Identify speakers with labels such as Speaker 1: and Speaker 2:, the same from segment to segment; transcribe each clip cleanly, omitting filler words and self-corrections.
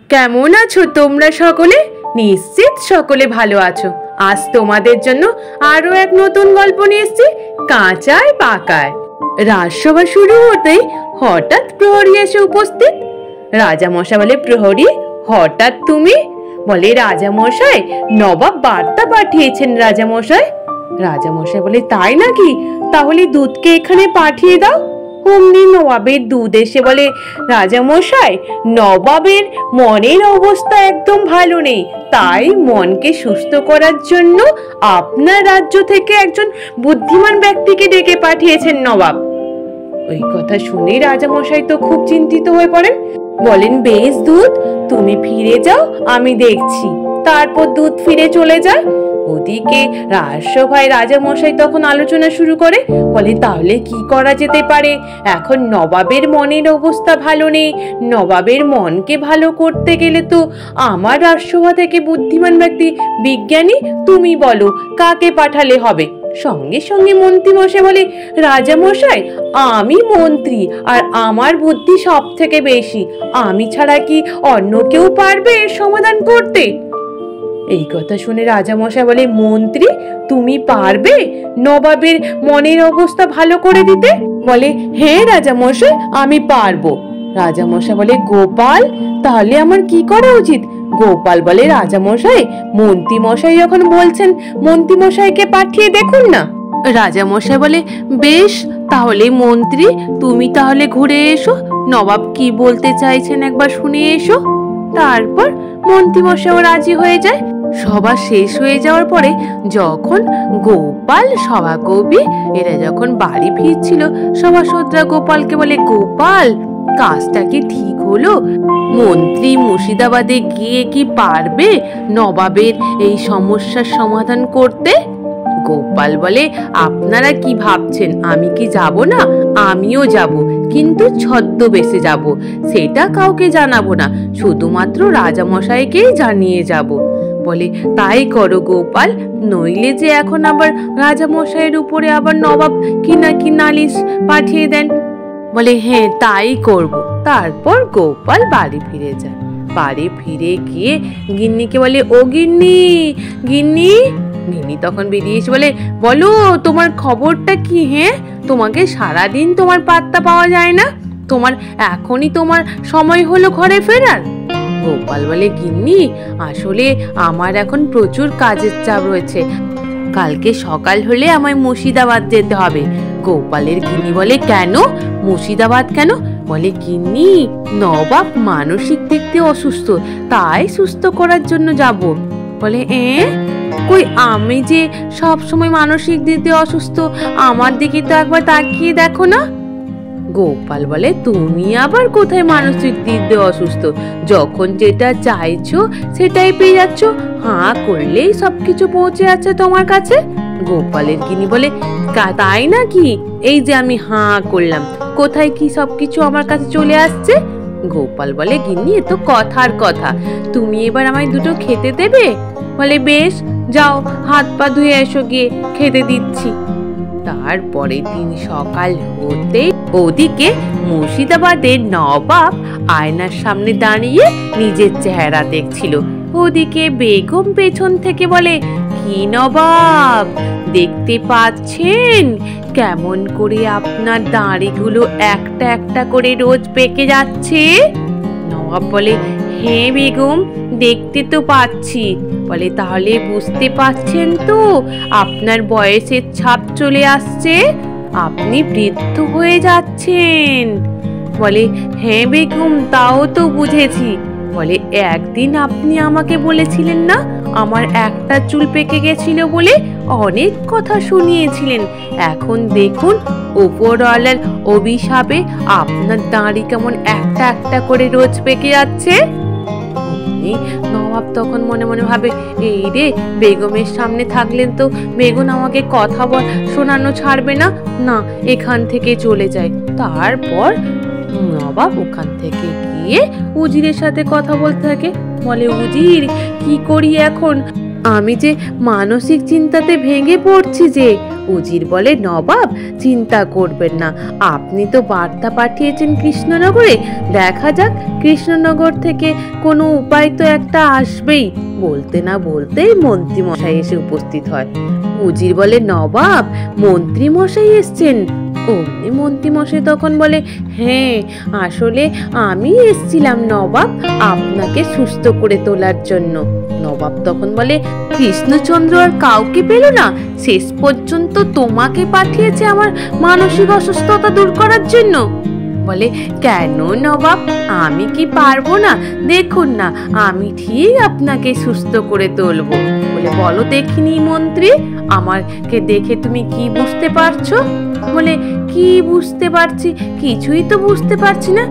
Speaker 1: কেমন আছো তোমরা সকলে? নিশ্চিত সকলে ভালো আছো। আজ তোমাদের জন্য আরো এক নতুন গল্প নিয়ে এসেছি, কাঁচায় পাকায়। রাজসভা শুরু হতেই হঠাৎ প্রহরী এসে উপস্থিত। রাজামশাই বলে, প্রহরী হঠাৎ তুমি? বলে, রাজামশাই নবাব বার্তা পাঠিয়েছেন রাজামশাই। রাজামশাই বলে, তাই নাকি? তাহলে দুধকে এখানে পাঠিয়ে দাও। অমনি নবাবের দুধ এসে বলে, রাজামশাই নবাবের মনের অবস্থা একদম ভালো নেই, তাই মনকে সুস্থ করার জন্য আপনার রাজ্য থেকে একজন বুদ্ধিমান ব্যক্তিকে ডেকে পাঠিয়েছেন নবাব। ওই কথা শুনে রাজামশাই তো খুব চিন্তিত হয়ে পড়েন। বলেন, বেশ দুধ, তুমি ফিরে যাও, আমি দেখছি। তারপর দুধ ফিরে চলে যায়। ওদিকে রাজসভায় রাজামশাই তখন আলোচনা শুরু করে। বলে, তাহলে কি করা যেতে পারে? এখন নবাবের মনের অবস্থা ভালো নেই, নবাবের মনকে ভালো করতে গেলে তো আমার রাজসভা থেকে বুদ্ধিমান ব্যক্তি, বিজ্ঞানী, তুমি বলো কাকে পাঠালে হবে? সঙ্গে সঙ্গে মন্ত্রী মশাই বলে, রাজামশাই আমি মন্ত্রী, আর আমার বুদ্ধি সব থেকে বেশি, আমি ছাড়া কি অন্য কেউ পারবে এর সমাধান করতে? এই কথা শুনে রাজামশাই বলে, মন্ত্রী তুমি পারবে নবাবের মনের অবস্থা ভালো করে দিতে? বলে, হ্যাঁ রাজামশাই আমি পারবো। রাজামশাই বলে, গোপাল তাহলে আমার কি করা উচিত? গোপাল বলে, রাজামশাই মন্ত্রী মশাই যখন বলছেন মন্ত্রী মশাইকে পাঠিয়ে দেখুন না। রাজামশাই বলে, বেশ, তাহলে মন্ত্রী তুমি তাহলে ঘুরে এসো, নবাব কি বলতে চাইছেন একবার শুনে এসো। তারপর মন্ত্রী মশাইও রাজি হয়ে যায়। সভা শেষ হয়ে যাওয়ার পরে যখন গোপাল, সভাকবি এরা যখন বাড়ি ফিরছিল, সভাসদরা গোপালকে বলে, গোপাল কাজটা কি ঠিক হলো? মন্ত্রী মুর্শিদাবাদে গিয়ে কি পারবে নবাবের এই সমস্যার সমাধান করতে? গোপাল বলে, আপনারা কি ভাবছেন আমি কি যাব না? আমিও যাব, কিন্তু ছদ্মবেশে যাব, সেটা কাউকে জানাবো না, শুধুমাত্র রাজামশাইকেই জানিয়ে যাব। বলে, তাই করো গোপাল, নইলে যে এখন আবার রাজামশাইয়ের উপরে আবার নবাব কি না কি নালিশ পাঠিয়ে দেন। বলে, হ্যাঁ তাই করব। তারপর গোপাল বাড়ি ফিরে যায়। বাড়ি ফিরে গিয়ে গিন্নিকে বলে, ও গিন্নি, গিন্নি। গিন্নি তখন বেরিয়ে এসে বলে, বলো তোমার খবরটা কি? হ্যাঁ, তোমাকে সারাদিন তোমার পাত্তা পাওয়া যায় না, তোমার এখনই তোমার সময় হলো ঘরে ফেরার। গোপাল বলে, গিন্নি আসলে আমার এখন প্রচুর কাজের চাপ রয়েছে, কালকে সকাল হলে আমায় মুর্শিদাবাদ যেতে হবে। গোপালের গিন্নি বলে, কেন মুর্শিদাবাদ কেন? বলে, গিন্নি নবাব মানসিক দিক দিয়ে অসুস্থ, তাই সুস্থ করার জন্য যাব। বলে, কই আমি যে সব সময় মানসিক দিক দিয়ে অসুস্থ, আমার দিকে তো একবার তাকিয়ে দেখো না। গোপাল বলে, তুমি আবার কোথায় মানসিক দিক দিয়ে অসুস্থ? যখন যেটা চাইছো সেটাই পেয়ে যাচ্ছ, হাঁ করলেই সবকিছু পৌঁছে যাচ্ছে তোমার কাছে। গোপালের গিন্নি বলে, তাই নাকি? এই যে আমি হাঁ করলাম, কোথায় কি সবকিছু আমার কাছে চলে আসছে? গোপাল বলে, গিন্নি এ তো কথার কথা, তুমি এবার আমায় দুটো খেতে দেবে? বলে, বেশ, যাও হাত পা ধুয়ে এসো, গিয়ে খেতে দিচ্ছি। তারপরে দিন সকাল হতে ওদিকে মুর্শিদাবাদের নবাব আয়নার সামনে দাঁড়িয়ে নিজের চেহারা দেখছিল। ওদিকে বেগম পেছন থেকে বলে, কি নবাব দেখতে পাচ্ছেন কেমন করে আপনার দাড়িগুলো একটা একটা করে রোজ পেকে যাচ্ছে? নবাব বলে, হ্যাঁ বেগম দেখতে তো পাচ্ছি। বলে, তাহলে বুঝতে পাচ্ছেন তো আপনার বয়সের ছাপ চলে আসছে, আপনি বৃদ্ধ হয়ে যাচ্ছেন। বলে, হ্যাঁ বেগম তাও তো বুঝেছি। বলে, একদিন আপনি আমাকে বলেছিলেন না আমার একটা চুল পেকে গেছিল বলে, অনেক কথা শুনিয়েছিলেন। এখন দেখুন উপরওয়ালার অভিশাপে আপনার দাড়ি কেমন একটা একটা করে রোজ পেকে যাচ্ছে। নবাব তখন মনে মনে ভাবে, এই রে, বেগমের সামনে থাকলেন তো বেগম আমাকে কথা শোনানো ছাড়বে না, না এখান থেকে চলে যায়। তারপর নবাব ওখান থেকে গিয়ে উজিরের সাথে কথা বলতে থাকে। বলে, উজির কি করি এখন? আমি যে মানসিক চিন্তাতে ভেঙে পড়ছি, যে উজির বলে, নবাব চিন্তা করবেন না, আপনি তো বার্তা পাঠিয়েছেন কৃষ্ণনগরে, দেখা যাক কৃষ্ণনগর থেকে কোনো উপায় তো একটা আসবেই। বলতে না বলতেই মন্ত্রী মশাই এসে উপস্থিত হয়। উজির বলে, নবাব মন্ত্রী মশাই এসছেন? অমনি মন্ত্রী মশাই তখন বলে, হ্যাঁ আসলে আমি এসছিলাম নবাব আপনাকে সুস্থ করে তোলার জন্য। নবাব তখন বলে, কৃষ্ণচন্দ্র আর কাউকে পেল না, শেষ পর্যন্ত তোমাকে পাঠিয়েছে আমার মানসিক অসুস্থতা দূর করার জন্য? বলে, কেন নবাব, আমি কি পারবো না? দেখুন না, আমি ঠিক আপনাকে সুস্থ করে তুলবো। বলে, বলো দেখিনি মন্ত্রী, আমাকে দেখে তুমি কি বুঝতে পারছো? বলে, কি বুঝতে পারছি, কিছুই তো বুঝতে পারছি না।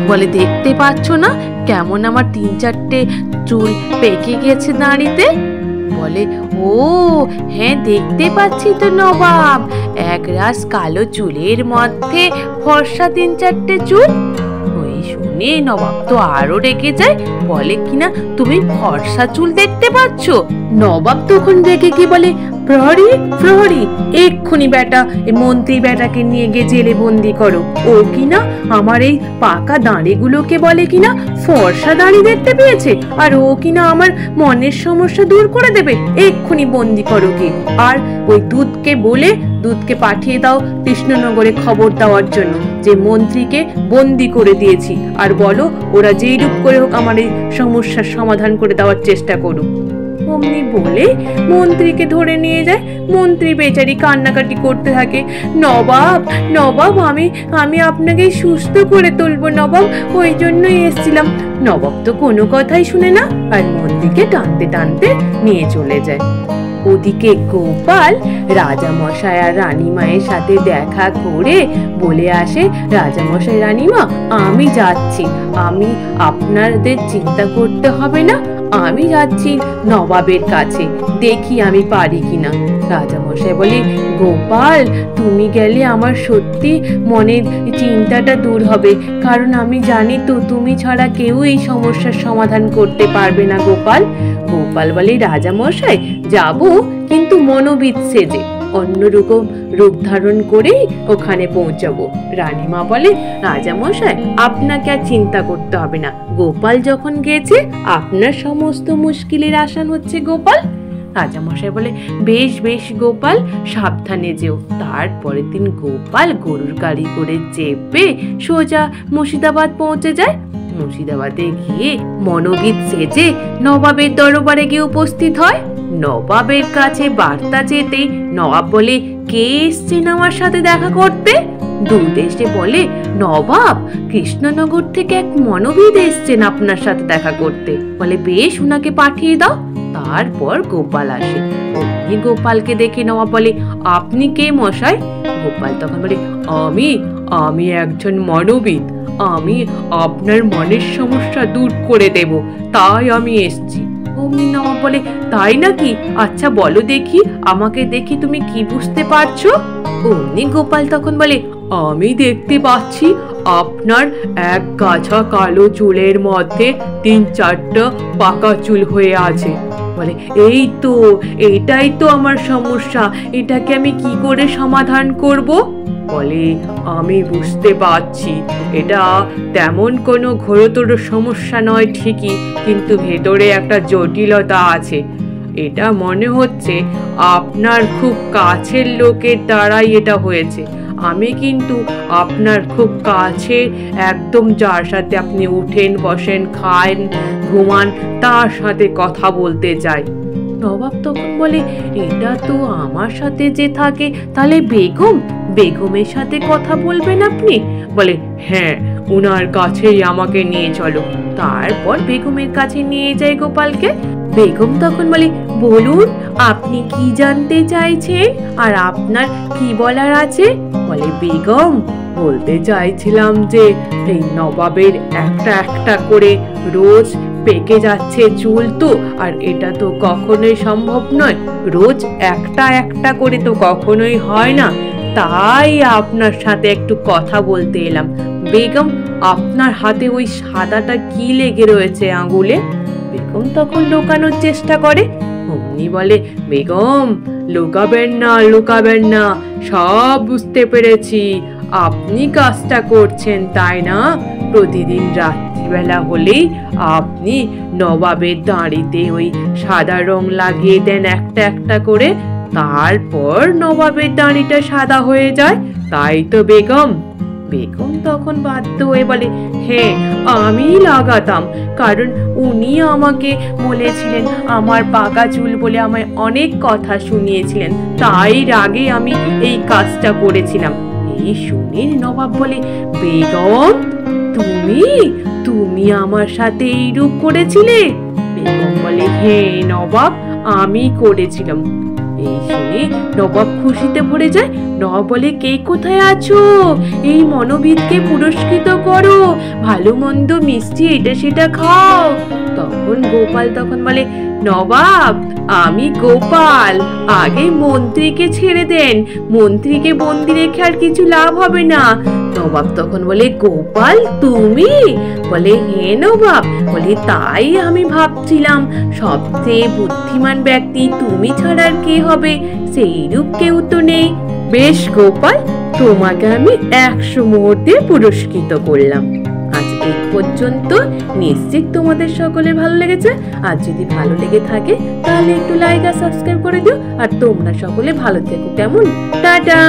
Speaker 1: বলে, দেখতে পাচ্ছ না কেমন আমার 3-4টে চুল পেকে গেছে দাঁড়িতে? বলে, ও হ্যাঁ দেখতে পাচ্ছি তো নবাব, একরাশ কালো চুলের মধ্যে ফর্সা 3-4টে চুল। ওই শুনে নবাব তো আরো রেগে যায়, বলে কিনা তুমি ফর্সা চুল দেখতে পাচ্ছ? নবাব তখন রেগে কি বলে, প্রহরী প্রহরী, এক্ষুনি বেটা এই মন্ত্রী বেটাকে নিয়ে গিয়ে জেলে বন্দি করো। ও কিনা আমার এই পাকা দাঁড়িগুলোকে বলে কিনা ফর্সা দাঁড়ি দেখতে পেয়েছে, আর ও কিনা আমার মনের সমস্যা দূর করে দেবে। এক্ষুনি বন্দি করো কি। আর ওই দুধকে বলে দুধকে পাঠিয়ে দাও কৃষ্ণনগরে খবর দেওয়ার জন্য যে মন্ত্রীকে বন্দি করে দিয়েছি, আর বলো ওরা যেই রূপ করে হোক আমার এই সমস্যার সমাধান করে দেওয়ার চেষ্টা করুক। অমনি বলে মন্ত্রীকে ধরে নিয়ে যায়। মন্ত্রী বেচারি কান্নাকাটি করতে থাকে, নবাব নবাব আমি আপনাকে সুস্থ করে তুলবো নবাব, ওই জন্যই এসেছিলাম। নবাব তো কোনো কথাই শুনে না, আর মন্ত্রীকে টানতে টানতে নিয়ে চলে যায়। ওদিকে গোপাল রাজামশাই আর রানীমায়ের সাথে দেখা করে বলে আসে, রাজামশাই রানীমা আমি যাচ্ছি, আমি আপনাদের চিন্তা করতে হবে না, আমি যাচ্ছি নবাবের কাছে, দেখি আমি পারি কিনা। রাজামশাই বলে, গোপাল তুমি গেলে আমার সত্যি মনের চিন্তাটা দূর হবে, কারণ আমি জানি তো তুমি ছাড়া কেউ এই সমস্যার সমাধান করতে পারবে না গোপাল। গোপাল বলে, রাজামশাই যাব, কিন্তু মনোবিদ সেজে অন্যরকম রূপ ধারণ করেই ওখানে পৌঁছাবো। রানীমা বলে, রাজামশাই আপনাকে আর চিন্তা করতে হবে না, গোপাল যখন গেছে আপনার সমস্ত মুশকিলের আসান হচ্ছে গোপাল। রাজামশাই বলে, বেশ বেশ গোপাল, সাবধানে যেও। তারপরের দিন গোপাল গরুর গাড়ি করে চেপে সোজা মুর্শিদাবাদ পৌঁছে যায়। মুর্শিদাবাদে গিয়ে মনোবিদ সেজে নবাবের দরবারে গিয়ে উপস্থিত হয়। নবাবের কাছে বার্তা যেতেই নবাব বলে, কে এসছেন আমার সাথে দেখা করতে? দূত এসে বলে, নবাব কৃষ্ণনগর থেকে এক মনোবিদ এসছেন আপনার সাথে দেখা করতে। বলে, বেশ ওনাকে পাঠিয়ে দাও। তারপর গোপাল আসে। অমনি গোপালকে দেখে নবাব বলে, আপনি কে মশাই? গোপাল তখন বলে, আমি একজন মনোবিদ, আমি আপনার মনের সমস্যা দূর করে দেব, তাই আমি এসছি। অমনি নবাব বলে, তাই নাকি? আচ্ছা বলো দেখি, আমাকে দেখি তুমি কি বুঝতে পারছো? অমনি গোপাল তখন বলে, আমি দেখতে পাচ্ছি আপনার এক গাছা কালো চুলের মধ্যে 3-4টা পাকা চুল হয়ে আছে। বলে, এই তো, এটাই তো আমার সমস্যা, এটাকে আমি কি করে সমাধান করব? বলে, আমি বুঝতে পারছি এটা তেমন কোনো ঘোরতর সমস্যা নয় ঠিকই, কিন্তু ভেতরে একটা জটিলতা আছে। এটা মনে হচ্ছে আপনার খুব কাছের লোকের দ্বারাই এটা হয়েছে। আমি কিন্তু আপনার খুব কাছের একদম, যার সাথে আপনি উঠেন বসেন খান ঘুমান, তার সাথে কথা বলতে চাই। নবাব তখন বলে, এটা তো আমার সাথে যে থাকে, তাহলে বেগমের সাথে কথা বলবেন আপনি? বলে, হ্যাঁ উনার কাছেই আমাকে নিয়ে চলো। তারপর বেগমের কাছে নিয়ে যায় গোপালকে। বেগম তখন বলে, বলুন আপনি কি জানতে চাইছেন আর আপনার কি বলার আছে? বলে, বেগম বলতে চাইছিলাম যে এই নবাবের একটা একটা করে রোজ পেকে যাচ্ছে চুল, তো আর এটা তো কখনোই সম্ভব নয়, রোজ একটা একটা করে তো কখনোই হয় না, তাই আপনার সাথে একটু কথা বলতে এলাম। বেগম আপনার হাতে ওই সাদাটা কি লেগে রয়েছে আঙুলে? বেগম তখন লুকানোর চেষ্টা করে। অমনি বলে, বেগম লুকাবেন না, লুকাবেন না, সব বুঝতে পেরেছি। আপনি কাজটা করছেন তাই না? প্রতিদিন রাত্রিবেলা হলেই আপনি নবাবের দাঁড়িতে ওই সাদা রং লাগিয়ে দেন একটা একটা করে, তারপর নবাবের দাঁড়িটা সাদা হয়ে যায়, তাই তো বেগম? বেগম তখন বাধ্য হয়ে বলে, হ্যাঁ আমি লাগাতাম, কারণ উনি আমাকে বলেছিলেন, আমার পাকা চুল বলে আমায় অনেক কথা শুনিয়েছিলেন, তাই রাগে আমি এই কাজটা করেছিলাম। এই শুনে নবাব বলে, বেগম তুমি তুমি আমার সাথে এইরূপ করেছিলে? বেগম বলে, হ্যাঁ নবাব, আমি করেছিলাম। এই শুনে নবাব খুশিতে ভরে যায়। নবাব বলে, কে কোথায় আছো? এই মনোবিদকে পুরস্কৃত করো, ভালো মন্দ মিষ্টি এটা সেটা খাও। তখন গোপাল তখন বলে, নবাব আমি গোপাল, আগে মন্ত্রীকে ছেড়ে দেন, মন্ত্রীকে বন্দি রেখে আর কিছু লাভ হবে না। নবাব তখন বলে, গোপাল তুমি? বলে, হ্যাঁ নবাব। বলে, তাই আমি ভাবছিলাম সবচেয়ে বুদ্ধিমান ব্যক্তি তুমি ছাড়া আর কে হবে, সেইরূপ কেউ তো নেই। বেশ গোপাল, তোমাকে আমি 100 মোহর দিয়ে পুরস্কৃত করলাম। আজ এই পর্যন্ত। নিশ্চিত তোমাদের সকলের ভালো লেগেছে। আর যদি ভালো লেগে থাকে তাহলে একটু লাইক আর সাবস্ক্রাইব করে দিও। আর তোমরা সকলে ভালো থেকো, কেমন? টাটা।